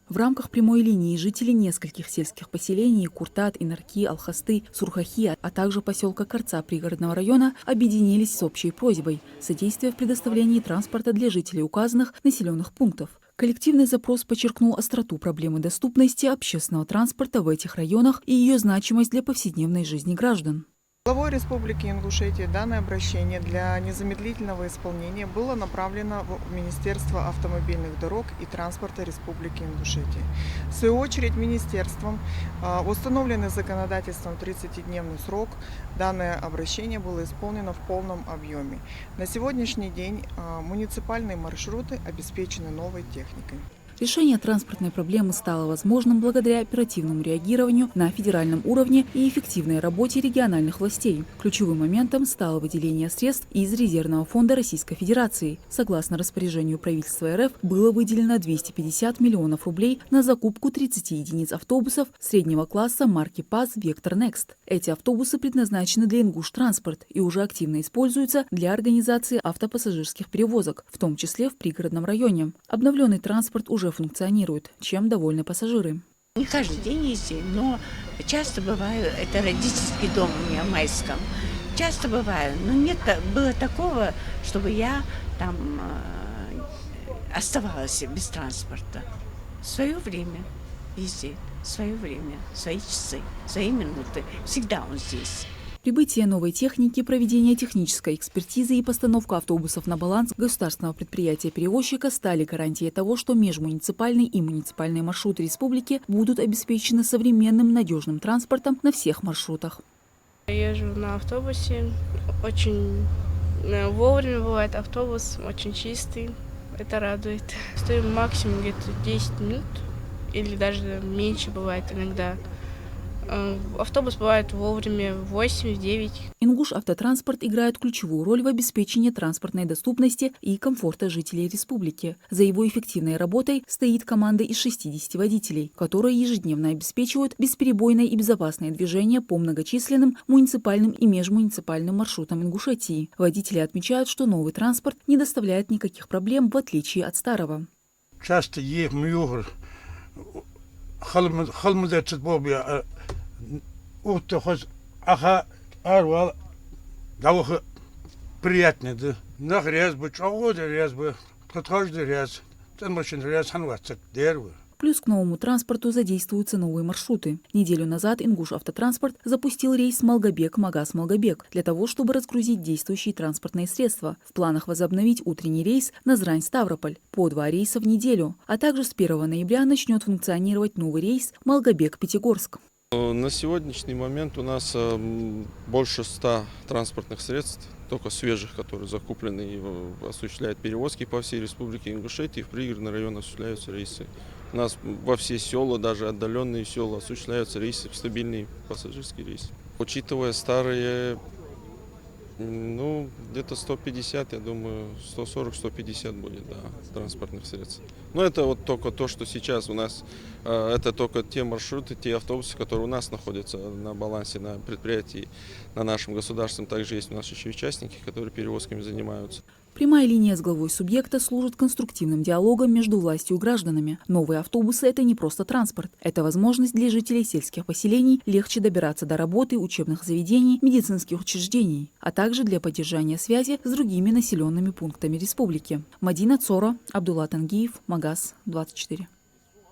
В рамках прямой линии жители нескольких сельских поселений Куртат, Инарки, Алхасты, Сурхахи, а также поселка Корца пригородного района объединились с общей просьбой содействия в предоставлении транспорта для жителей указанных населенных пунктов. Коллективный запрос подчеркнул остроту проблемы доступности общественного транспорта в этих районах и ее значимость для повседневной жизни граждан. Главой Республики Ингушетия данное обращение для незамедлительного исполнения было направлено в Министерство автомобильных дорог и транспорта Республики Ингушетия. В свою очередь, министерством установленный законодательством 30-дневный срок данное обращение было исполнено в полном объеме. На сегодняшний день муниципальные маршруты обеспечены новой техникой. Решение транспортной проблемы стало возможным благодаря оперативному реагированию на федеральном уровне и эффективной работе региональных властей. Ключевым моментом стало выделение средств из Резервного фонда Российской Федерации. Согласно распоряжению правительства РФ, было выделено 250 миллионов рублей на закупку 30 единиц автобусов среднего класса марки ПАЗ «Вектор Next». Эти автобусы предназначены для Ингуш-транспорт и уже активно используются для организации автопассажирских перевозок, в том числе в пригородном районе. Обновленный транспорт уже функционирует, чем довольны пассажиры. Не каждый день ездим, но часто бываю, это родительский дом у меня в Майском, часто бываю, но нет, было такого, чтобы я там оставалась без транспорта. В свое время везде, в свое время, свои часы, свои минуты, всегда он здесь. Прибытие новой техники, проведение технической экспертизы и постановка автобусов на баланс государственного предприятия-перевозчика стали гарантией того, что межмуниципальные и муниципальные маршруты республики будут обеспечены современным надежным транспортом на всех маршрутах. Я езжу на автобусе, очень вовремя бывает автобус, очень чистый, это радует. Стоим максимум где-то 10 минут или даже меньше бывает иногда. Автобус бывает вовремя в 8-9. Ингуш-автотранспорт играет ключевую роль в обеспечении транспортной доступности и комфорта жителей республики. За его эффективной работой стоит команда из 60 водителей, которые ежедневно обеспечивают бесперебойное и безопасное движение по многочисленным муниципальным и межмуниципальным маршрутам Ингушетии. Водители отмечают, что новый транспорт не доставляет никаких проблем, в отличие от старого. Часто приятно, да. На резьбу, чего-то резьбу, каждый раз. Ten машин раз ханватся дерево. Плюс к новому транспорту задействуются новые маршруты. Неделю назад Ингуш-автотранспорт запустил рейс Малгобек-Магас-Малгобек для того, чтобы разгрузить действующие транспортные средства. В планах возобновить утренний рейс Назрань-Ставрополь по 2 рейса в неделю. А также с 1 ноября начнет функционировать новый рейс Малгобек-Пятигорск. На сегодняшний момент у нас больше 100 транспортных средств, только свежих, которые закуплены и осуществляют перевозки по всей республике Ингушетии. В пригородный район осуществляются рейсы. У нас во все села, даже отдаленные села, осуществляются рейсы, стабильные пассажирские рейсы. Учитывая старые, где-то 150, я думаю, 140-150 будет, да, транспортных средств. Но это вот только то, что сейчас у нас, это только те маршруты, те автобусы, которые у нас находятся на балансе, на предприятии, на нашем государственном. Также есть у нас еще участники, которые перевозками занимаются. Прямая линия с главой субъекта служит конструктивным диалогом между властью и гражданами. Новые автобусы – это не просто транспорт. Это возможность для жителей сельских поселений легче добираться до работы, учебных заведений, медицинских учреждений, а также для поддержания связи с другими населенными пунктами республики. Мадина Цоро, Абдулла Тангиев, Магас, 24.